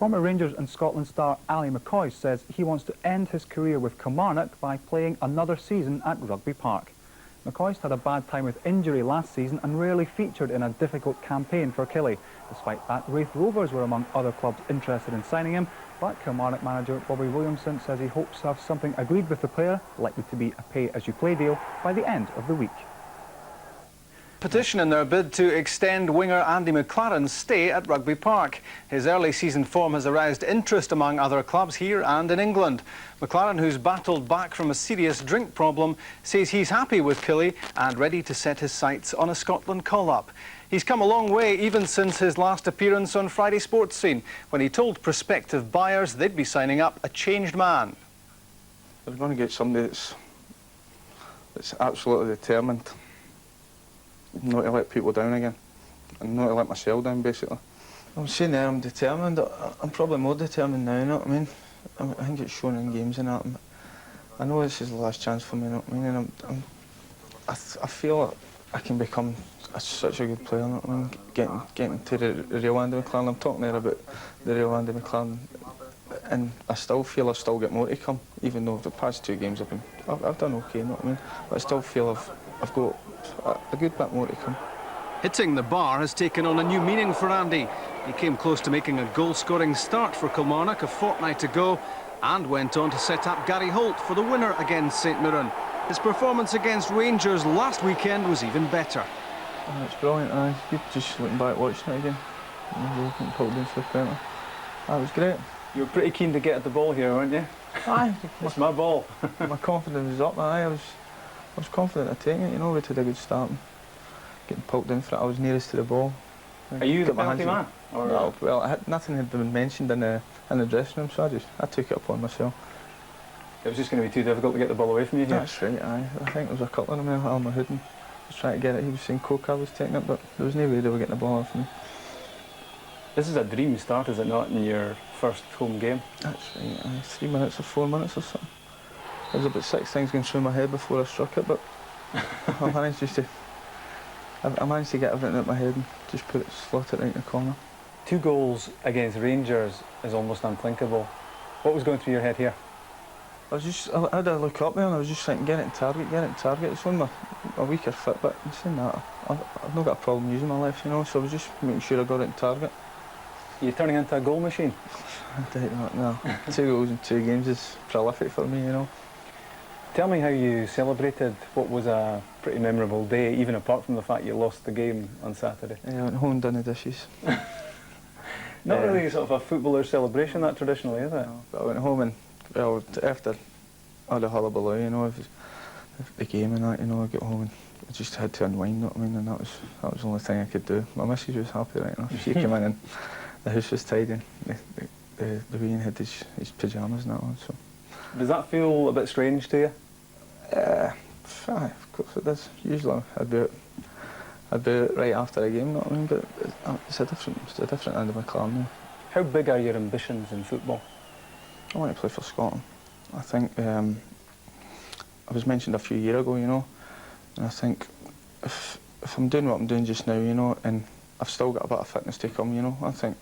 Former Rangers and Scotland star Ally McCoy says he wants to end his career with Kilmarnock by playing another season at Rugby Park. McCoy's had a bad time with injury last season and rarely featured in a difficult campaign for Killie. Despite that, Raith Rovers were among other clubs interested in signing him, but Kilmarnock manager Bobby Williamson says he hopes to have something agreed with the player, likely to be a pay-as-you-play deal, by the end of the week. Petition in their bid to extend winger Andy McLaren's stay at Rugby Park. His early season form has aroused interest among other clubs here and in England. McLaren, who's battled back from a serious drink problem, says he's happy with Killie and ready to set his sights on a Scotland call-up. He's come a long way even since his last appearance on Friday Sports Scene, when he told prospective buyers they'd be signing up a changed man. They're going to get somebody that's absolutely determined not to let people down again, and not to let myself down, basically. I'm saying there I'm determined. I'm probably more determined now, you know what I mean? I think it's shown in games and that. I know this is the last chance for me, you know what I mean? And I feel like I can become such a good player, you know what I mean? Getting to the real Andy McLaren. I'm talking there about the real Andy McLaren, and I still feel I've still got more to come, even though the past 2 games I've done okay, you know what I mean? But I still feel I've got a good bit more to come. Hitting the bar has taken on a new meaning for Andy. He came close to making a goal-scoring start for Kilmarnock a fortnight ago and went on to set up Gary Holt for the winner against St Mirren. His performance against Rangers last weekend was even better. Oh, it's brilliant, aye. Good just looking back watching it again. Getting pulled in for the penalty. That was great. You were pretty keen to get at the ball here, weren't you? Aye. It's my ball. My confidence was up, aye. I was confident of taking it, you know. We'd had a good start and getting poked in for it. I was nearest to the ball. Are you the penalty man? Or no, well, nothing had been mentioned in the dressing room, so I took it upon myself. It was just going to be too difficult to get the ball away from you here? That's right, aye. I think there was a couple of them, Alma Hood, was trying to get it. He was saying Coca was taking it, but there was no way they were getting the ball off me. This is a dream start, is it not, in your first home game? That's right, aye. 3 minutes or 4 minutes or something. There was about 6 things going through my head before I struck it, but I managed to get everything out of my head and just slot it right in the corner. 2 goals against Rangers is almost unthinkable. What was going through your head here? I had a look up there and I was just thinking, get it in target. It's on my weaker foot, but in saying that, I've not got a problem using my left, you know, so I was just making sure I got it in target. Are you turning into a goal machine? I doubt that, no. 2 goals in 2 games is prolific for me, you know. Tell me how you celebrated what was a pretty memorable day, even apart from the fact you lost the game on Saturday. Yeah, I went home and done the dishes. Not really sort of a footballer's celebration, that traditionally, is it? No, but I went home and, well, after all the hullabaloo, you know, the game and that, you know, I got home and I just had to unwind, you know what I mean, and that was the only thing I could do. My missus was happy right enough. She came in and the house was tidy, and the wee had his pyjamas and that on, so. Does that feel a bit strange to you? Of course it does. Usually I'd do it right after a game, you know what I mean? But it's a different end of my clan now. How big are your ambitions in football? I want to play for Scotland. I think I was mentioned a few years ago, you know, and I think if I'm doing what I'm doing just now, you know, and I've still got a bit of fitness to come, you know, I think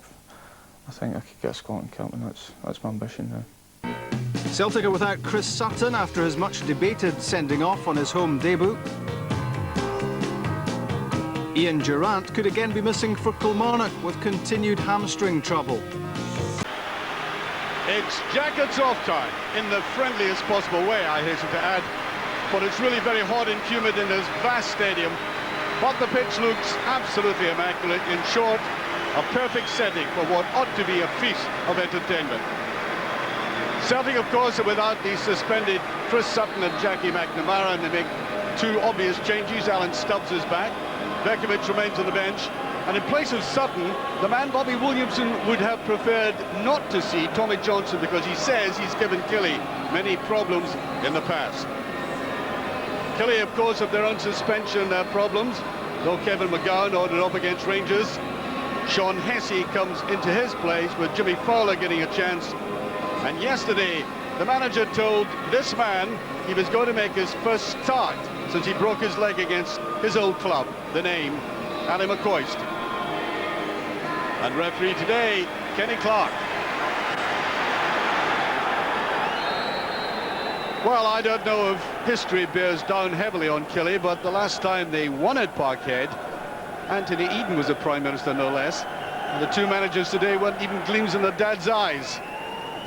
I could get a Scotland cap, and that's my ambition now. Celtic are without Chris Sutton after his much-debated sending off on his home debut. Ian Durrant could again be missing for Kilmarnock with continued hamstring trouble. It's jackets off time in the friendliest possible way, I hasten to add, but it's really very hot and humid in this vast stadium. But the pitch looks absolutely immaculate. In short, a perfect setting for what ought to be a feast of entertainment. Celtic, of course, are without the suspended Chris Sutton and Jackie McNamara, and they make 2 obvious changes. Alan Stubbs is back. Bekovic remains on the bench. And in place of Sutton, the man Bobby Williamson would have preferred not to see Tommy Johnson, because he says he's given Killie many problems in the past. Killie, of course, have their own suspension problems, though Kevin McGowan ordered off against Rangers. Sean Hesse comes into his place with Jimmy Fowler getting a chance. And yesterday, the manager told this man he was going to make his first start since he broke his leg against his old club, the name, Ally McCoy. And referee today, Kenny Clark. Well, I don't know if history bears down heavily on Killie, but the last time they won at Parkhead, Anthony Eden was the Prime Minister, no less. And the two managers today weren't even gleams in their dad's eyes.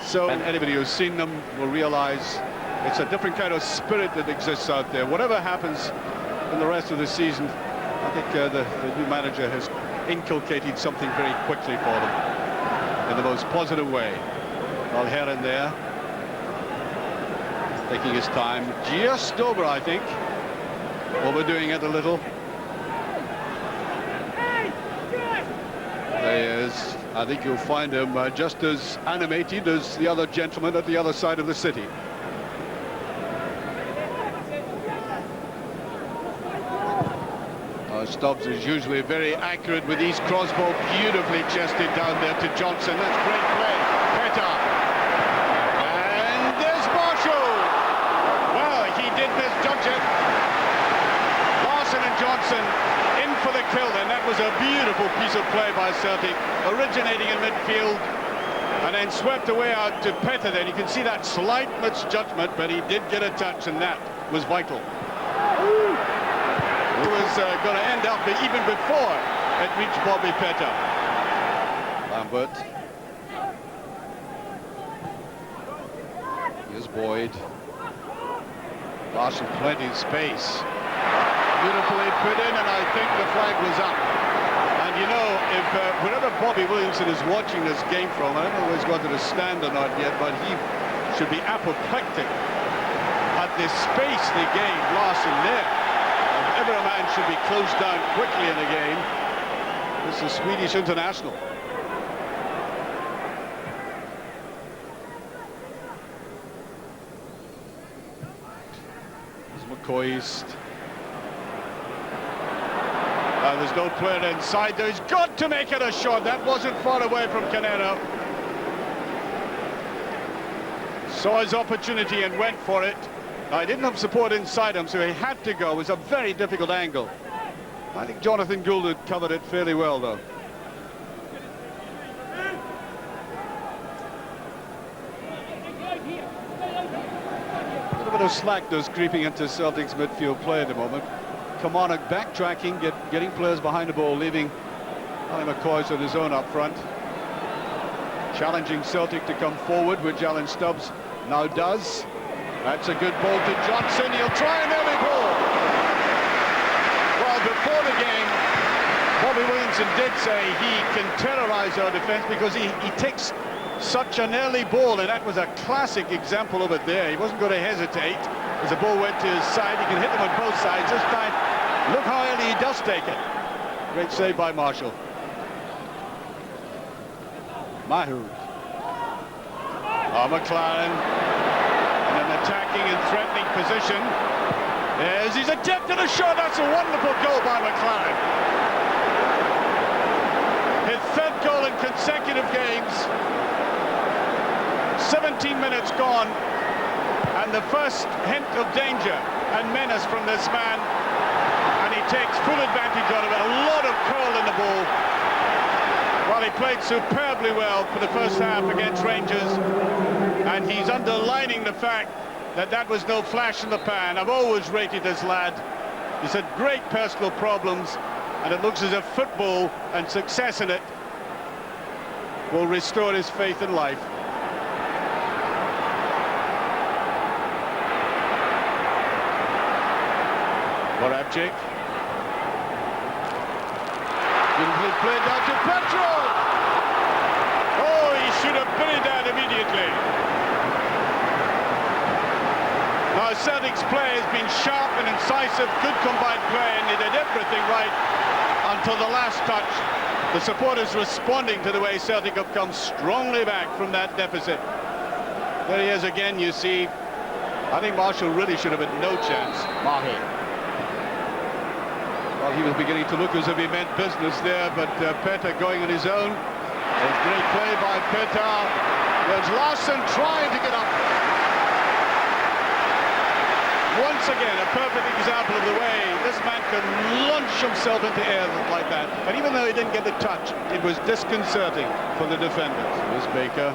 So anybody who's seen them will realise it's a different kind of spirit that exists out there. Whatever happens in the rest of the season, I think the new manager has inculcated something very quickly for them in the most positive way. Well, Heron there, taking his time, just over, I think, overdoing it a little. There he is. I think you'll find him just as animated as the other gentleman at the other side of the city. Stubbs is usually very accurate with these crossbow, beautifully chested down there to Johnson. That's great play. Petter. And there's Marshall. Well, he did misjudge it. Larson and Johnson in for the kill, and that was a beautiful piece of play by Celtic, originating in midfield and then swept away out to Petter. Then you can see that slight misjudgment, but he did get a touch, and that was vital. It was going to end up even before it reached Bobby Petter. Lambert. Here's Boyd. Larson, plenty of space. Beautifully put in, and I think the flag was up. And you know, if wherever Bobby Williamson is watching this game from, I don't know whether he's got to the stand or not yet, but he should be apoplectic at the space they gave Larson there. If ever a man should be closed down quickly in a game, this is Swedish international. There's McCoist. There's no player inside there. He's got to make it a shot. That wasn't far away from Canero. Saw his opportunity and went for it. I didn't have support inside him, so he had to go. It was a very difficult angle. I think Jonathan Gould had covered it fairly well, though. A little bit of slackness creeping into Celtic's midfield play at the moment. Kilmarnock backtracking, getting players behind the ball, leaving Ali McCoy on his own up front. Challenging Celtic to come forward, which Alan Stubbs now does. That's a good ball to Johnson. He'll try an early ball. Well, before the game, Bobby Williamson did say he can terrorize our defense because he takes such an early ball, and that was a classic example of it there. He wasn't going to hesitate as the ball went to his side. He can hit them on both sides. This time, look how early he does take it. Great save by Marshall. Mahood. McLaren. Attacking and threatening position. As he's attempted a shot. That's a wonderful goal by McLaren. His third goal in consecutive games. 17 minutes gone, and the first hint of danger and menace from this man, and he takes full advantage of it. A lot of curl in the ball. Well, he played superbly well for the first half against Rangers, and he's underlining the fact that was no flash in the pan. I've always rated this lad. He's had great personal problems, and it looks as if football and success in it will restore his faith in life. Voracek. Beautifully played down to Petrov. Oh, he should have buried that immediately. Now, Celtic's play has been sharp and incisive, good combined play, and they did everything right until the last touch. The supporters responding to the way Celtic have come strongly back from that deficit. There he is again, you see. I think Marshall really should have had no chance. Mahi. Well, he was beginning to look as if he meant business there, but Petter going on his own. There's great play by Petter. There's Larson trying to get up. Once again, a perfect example of the way this man can launch himself into air like that. And even though he didn't get the touch, it was disconcerting for the defenders. Here's Baker.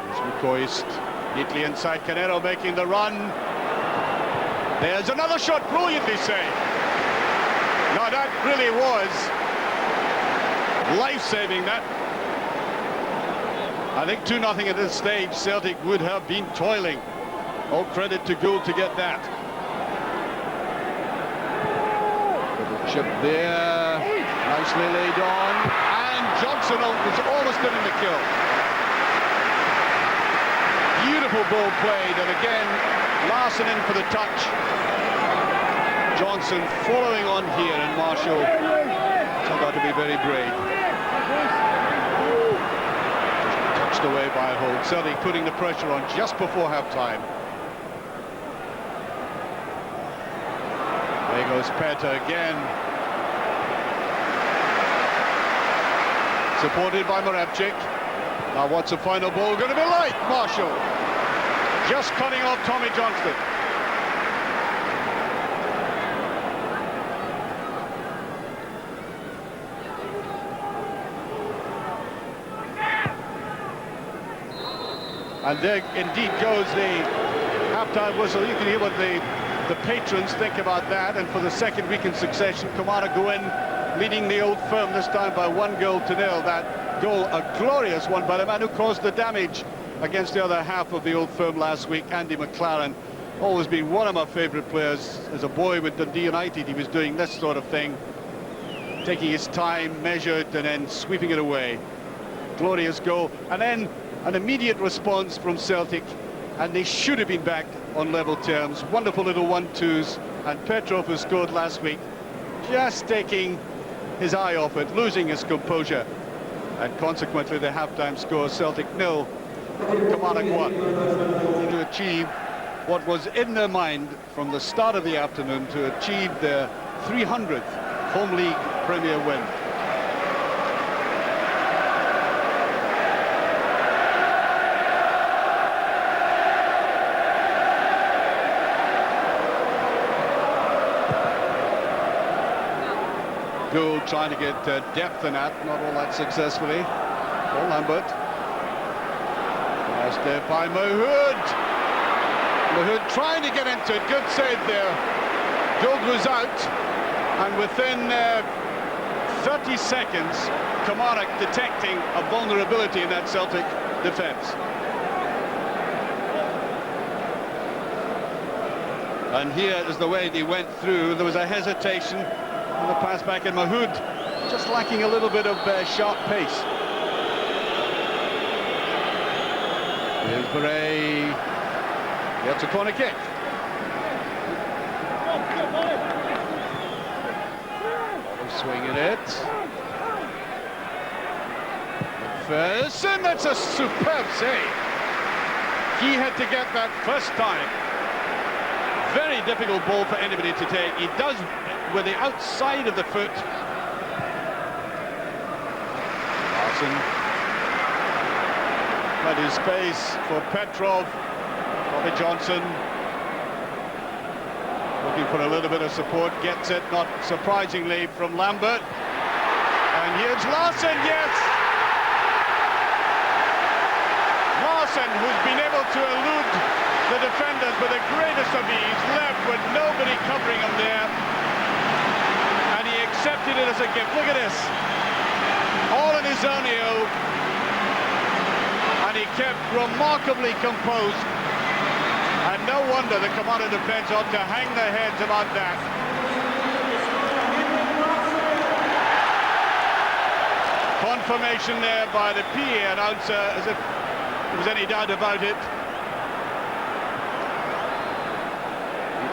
Here's McCoist neatly inside. Canero making the run. There's another shot, brilliantly saved. Now that really was life-saving, that. I think 2-0 at this stage. Celtic would have been toiling. All credit to Gould to get that. Chip there, nicely laid on, and Johnson was almost in the kill. Beautiful ball played, and again Larson in for the touch. Johnson following on here, and Marshall turned out to be very brave. Just touched away by Holt. Celtic putting the pressure on just before half-time. There goes Peta again. Supported by Moravcik. Now what's the final ball going to be like? Marshall just cutting off Tommy Johnston. And there indeed goes the half-time whistle. You can hear what the patrons think about that. And for the second week in succession, Kilmarnock go in leading the Old Firm, this time by 1-0. That goal, a glorious one by the man who caused the damage against the other half of the Old Firm last week, Andy McLaren. Always been one of my favourite players. As a boy with Dundee United, he was doing this sort of thing, taking his time, measured, and then sweeping it away. Glorious goal. And then an immediate response from Celtic, and they should have been back on level terms. Wonderful little 1-2s, and Petrov, who scored last week, just taking his eye off it, losing his composure, and consequently the half-time score: Celtic 0, Kilmarnock 1. To achieve what was in their mind from the start of the afternoon, to achieve their 300th home league Premier win. Gould trying to get depth in that, not all that successfully. Paul Lambert. Passed there by Mahood. Mahood trying to get into it. Good save there. Gould was out, and within 30 seconds, Kilmarnock detecting a vulnerability in that Celtic defence. And here is the way they went through. There was a hesitation. And the pass back in. Mahood just lacking a little bit of sharp pace. Here's Beret. Gets a corner kick. Swinging it. McPherson, that's a superb save. He had to get that first time. Very difficult ball for anybody to take. He does with the outside of the foot. Larson. Plenty of space for Petrov. Bobby Johnson. Looking for a little bit of support. Gets it, not surprisingly, from Lambert. And here's Larson, yes! Larson, who's been able to elude the defenders with the greatest of ease, left with nobody covering him there. Accepted it as a gift. Look at this. All in his own heel. And he kept remarkably composed. And no wonder the Kilmarnock defence ought to hang their heads about that. Confirmation there by the PA announcer, as if there was any doubt about it.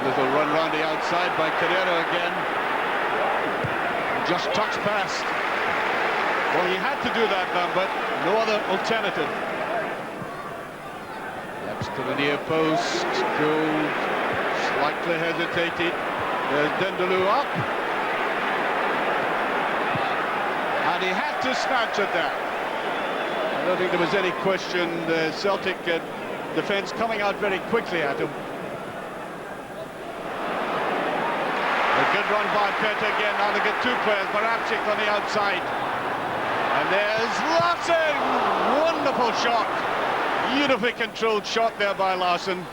Little run round the outside by Carrero again. Just touch past. Well, he had to do that, Lambert. No other alternative. Laps to the near post. Gould slightly hesitated. There's Dendeloo up. And he had to snatch at that. I don't think there was any question. The Celtic defence coming out very quickly at him. Good run by Peta again. Now they get two players. Moravcik on the outside. And there's Larson. Wonderful shot. Beautifully controlled shot there by Larson.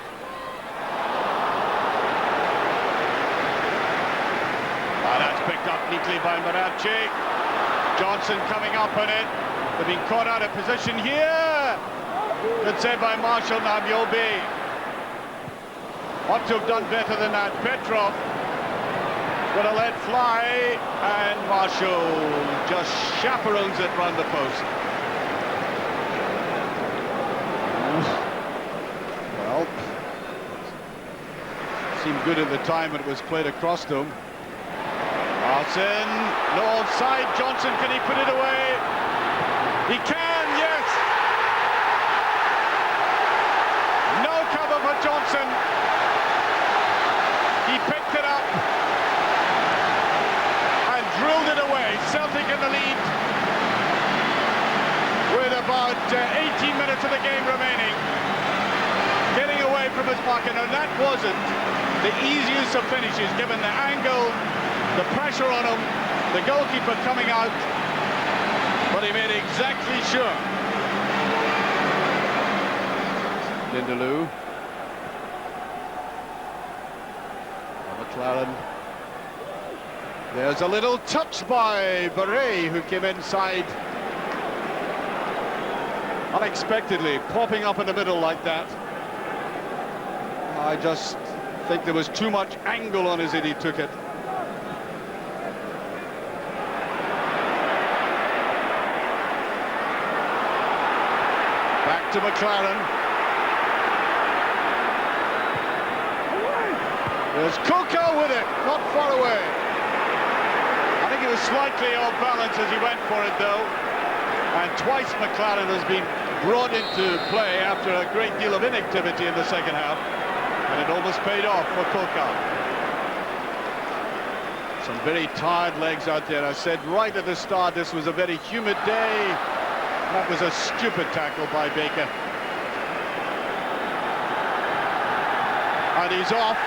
That's picked up neatly by Marachi. Johnson coming up on it. They've been caught out of position here. Good save by Marshall Nabiobi. Ought to have done better than that. Petrov got to let fly, and Marshall just chaperones it round the post. Well, seemed good at the time when it was played across to him. Larson, no offside. Johnson, can he put it away? He can, yes! No cover for Johnson. He picked it up and drilled it away. Celtic in the lead with about 18 minutes of the game remaining. Getting away from his pocket. Now that wasn't the easiest of finishes given the angle, the pressure on him, the goalkeeper coming out, but he made exactly sure. Lindeloo. McLaren. There's a little touch by Barre, who came inside unexpectedly, popping up in the middle like that. I just think there was too much angle on his head. He took it. Back to McLaren. There's Coco with it, not far away. I think he was slightly off balance as he went for it, though. And twice McLaren has been brought into play after a great deal of inactivity in the second half. And it almost paid off for Coco. Some very tired legs out there. I said right at the start this was a very humid day. That was a stupid tackle by Baker. And he's off.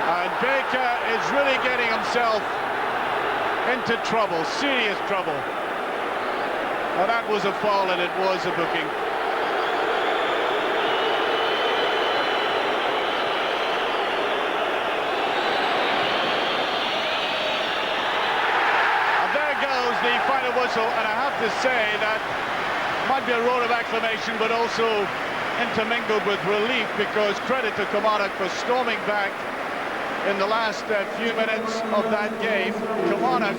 And Baker is really getting himself into trouble, serious trouble. Now that was a foul and it was a booking. And there goes the final whistle, and I have to say that might be a roar of acclamation, but also intermingled with relief, because credit to Kilmarnock for storming back in the last few minutes of that game. Kilmarnock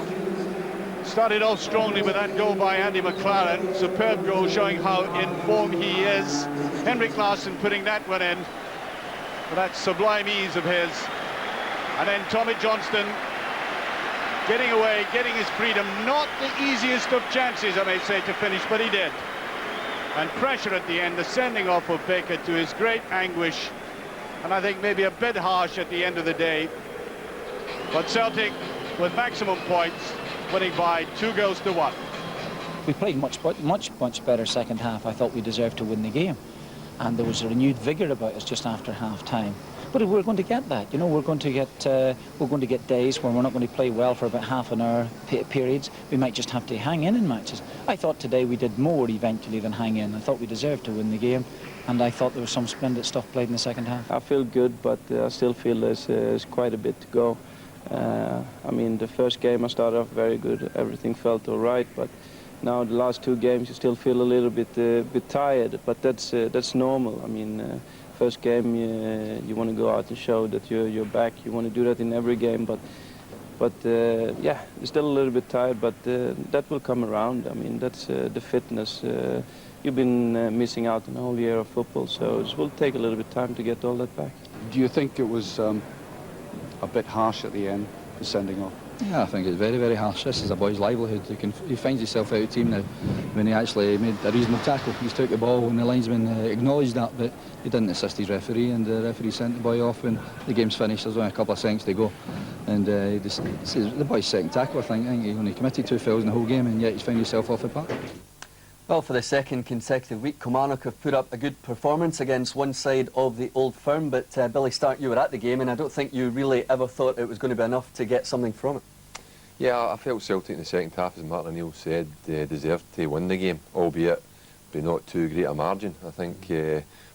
started off strongly with that goal by Andy McLaren. Superb goal, showing how in form he is. Henrik Larsson putting that one in with that sublime ease of his. And then Tommy Johnston getting away, getting his freedom. Not the easiest of chances, I may say, to finish, but he did. And pressure at the end, the sending off of Baker to his great anguish. And I think maybe a bit harsh at the end of the day. But Celtic with maximum points, winning by 2-1. We played much better second half. I thought we deserved to win the game. And there was a renewed vigour about us just after half-time. But we're going to get that, you know. We're going to get days when we're not going to play well for about half an hour periods. We might just have to hang in matches. I thought today we did more eventually than hang in. I thought we deserved to win the game, and I thought there was some splendid stuff played in the second half. I feel good, but I still feel there's quite a bit to go. I mean, the first game I started off very good. Everything felt all right, but now the last two games you still feel a little bit tired. But that's normal. I mean. First game, you want to go out and show that you're back. You want to do that in every game, but yeah, you're still a little bit tired, but that will come around. I mean, that's the fitness. You've been missing out on a whole year of football, so it will take a little bit of time to get all that back. Do you think it was a bit harsh at the end, the sending off? Yeah, I think it's very, very harsh. This is a boy's livelihood. He finds himself out of team now. When he actually made a reasonable tackle, he took the ball and the linesman acknowledged that, but he didn't assist his referee, and the referee sent the boy off when the game's finished. There's only a couple of seconds to go, and this is the boy's second tackle. I think he only committed 2 fouls in the whole game, and yet he's found himself off the park. Well, for the second consecutive week, Kilmarnock have put up a good performance against one side of the Old Firm, but Billy Stark, you were at the game, and I don't think you really ever thought it was going to be enough to get something from it. Yeah, I felt Celtic in the second half, as Martin O'Neill said, deserved to win the game, albeit by not too great a margin. I think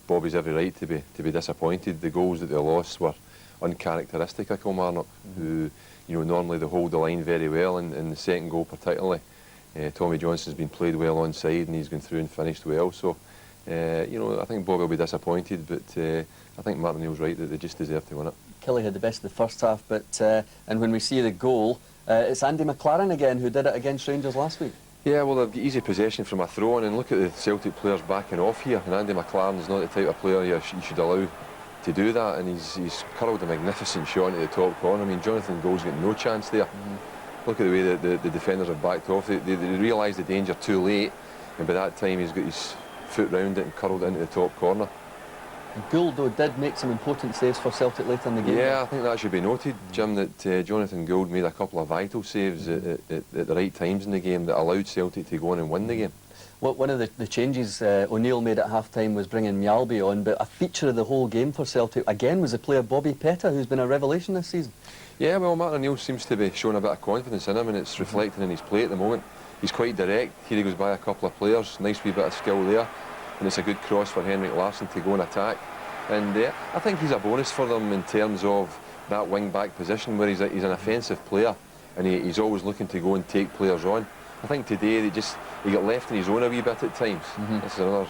Bobby's every right to be disappointed. The goals that they lost were uncharacteristic of Kilmarnock, who, you know, normally they hold the line very well, and in the second goal particularly. Tommy Johnson's been played well onside and he's gone through and finished well, so you know, I think Bobby will be disappointed, but I think Martin O'Neill's right that they just deserve to win it. Killie had the best of the first half, but and when we see the goal, it's Andy McLaren again who did it against Rangers last week. Yeah, well, they've got easy possession from a throw-in, and look at the Celtic players backing off here, and Andy McLaren's not the type of player you should allow to do that, and he's curled a magnificent shot into the top corner. I mean, Jonathan Gould's got no chance there. Look at the way that the defenders have backed off. They realised the danger too late, and by that time he's got his foot round it and curled it into the top corner. Gould, though, did make some important saves for Celtic later in the game. Yeah, I think that should be noted, Jim, that Jonathan Gould made a couple of vital saves at the right times in the game that allowed Celtic to go on and win the game. Well, one of the changes O'Neill made at half-time was bringing Mjalby on, but a feature of the whole game for Celtic, again, was the player Bobby Petta, who's been a revelation this season. Yeah, well, Martin O'Neill seems to be showing a bit of confidence in him, and it's reflecting in his play at the moment. He's quite direct. Here he goes by a couple of players, nice wee bit of skill there, and it's a good cross for Henrik Larsson to go and attack. And I think he's a bonus for them in terms of that wing-back position where he's an offensive player, and he's always looking to go and take players on. I think today he got left in his own a wee bit at times. This is another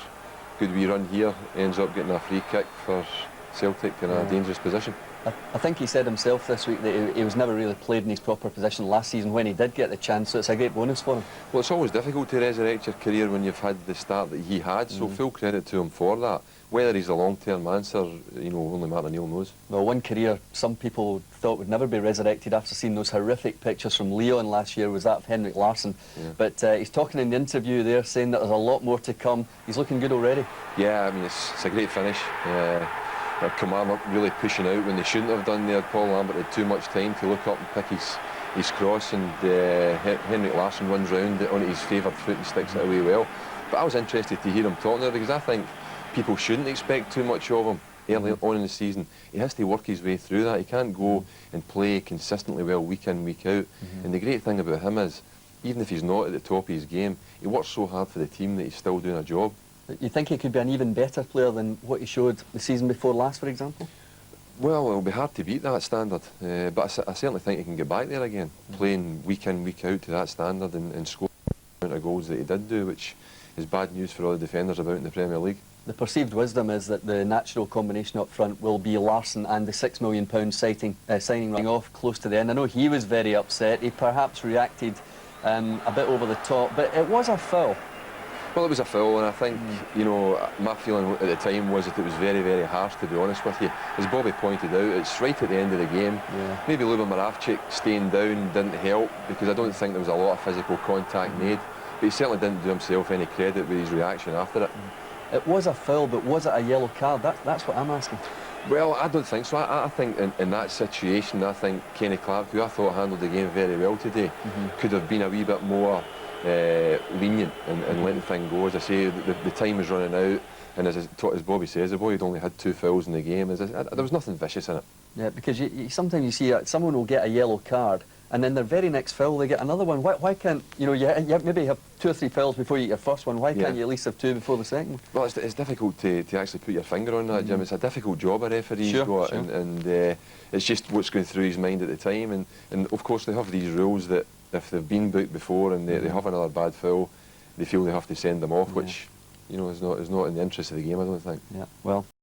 good wee run here, ends up getting a free kick for Celtic in a dangerous position. I think he said himself this week that he was never really played in his proper position last season when he did get the chance, so it's a great bonus for him. Well, it's always difficult to resurrect your career when you've had the start that he had, so full credit to him for that. Whether he's a long-term answer, you know, only Martin O'Neill knows. Well, one career some people thought would never be resurrected after seeing those horrific pictures from Leon last year was that of Henrik Larsson. But he's talking in the interview there, saying that there's a lot more to come. He's looking good already. Yeah, I mean, it's a great finish. Kilmarnock really pushing out when they shouldn't have done there. Paul Lambert had too much time to look up and pick his cross, and Henrik Larsson runs round it onto his favoured foot and sticks it away well. But I was interested to hear him talk there, because I think people shouldn't expect too much of him early on in the season. He has to work his way through that. He can't go and play consistently well week in, week out. And the great thing about him is, even if he's not at the top of his game, he works so hard for the team that he's still doing a job. You think he could be an even better player than what he showed the season before last, for example? Well, it'll be hard to beat that standard, but I certainly think he can get back there again, playing week in, week out to that standard and scoring the amount of goals that he did do, which is bad news for all the defenders about in the Premier League. The perceived wisdom is that the natural combination up front will be Larsson and the £6 million signing running off close to the end. I know he was very upset. He perhaps reacted a bit over the top, but it was a foul. Well, it was a foul, and I think, you know, my feeling at the time was that it was very, very harsh, to be honest with you. As Bobby pointed out, it's right at the end of the game. Maybe Luba Moravcik staying down didn't help, because I don't think there was a lot of physical contact made, but he certainly didn't do himself any credit with his reaction after it. It was a foul, but was it a yellow card? That's what I'm asking. Well, I don't think so. I think in that situation, I think Kenny Clark, who I thought handled the game very well today, could have been a wee bit more lenient and letting things go. As I say, the time is running out, and as Bobby says, the boy had only had 2 fouls in the game. There was nothing vicious in it. Yeah, because sometimes you see someone will get a yellow card, and then their very next foul they get another one. Why can't, you know, you maybe have 2 or 3 fouls before you get your first one? Why can't you at least have 2 before the second one? Well, it's difficult to actually put your finger on that, Jim. It's a difficult job a referee's got, and it's just what's going through his mind at the time. And of course they have these rules that if they've been booked before and they have another bad foul, they feel they have to send them off, which, you know, is not in the interest of the game, I don't think. Yeah, well.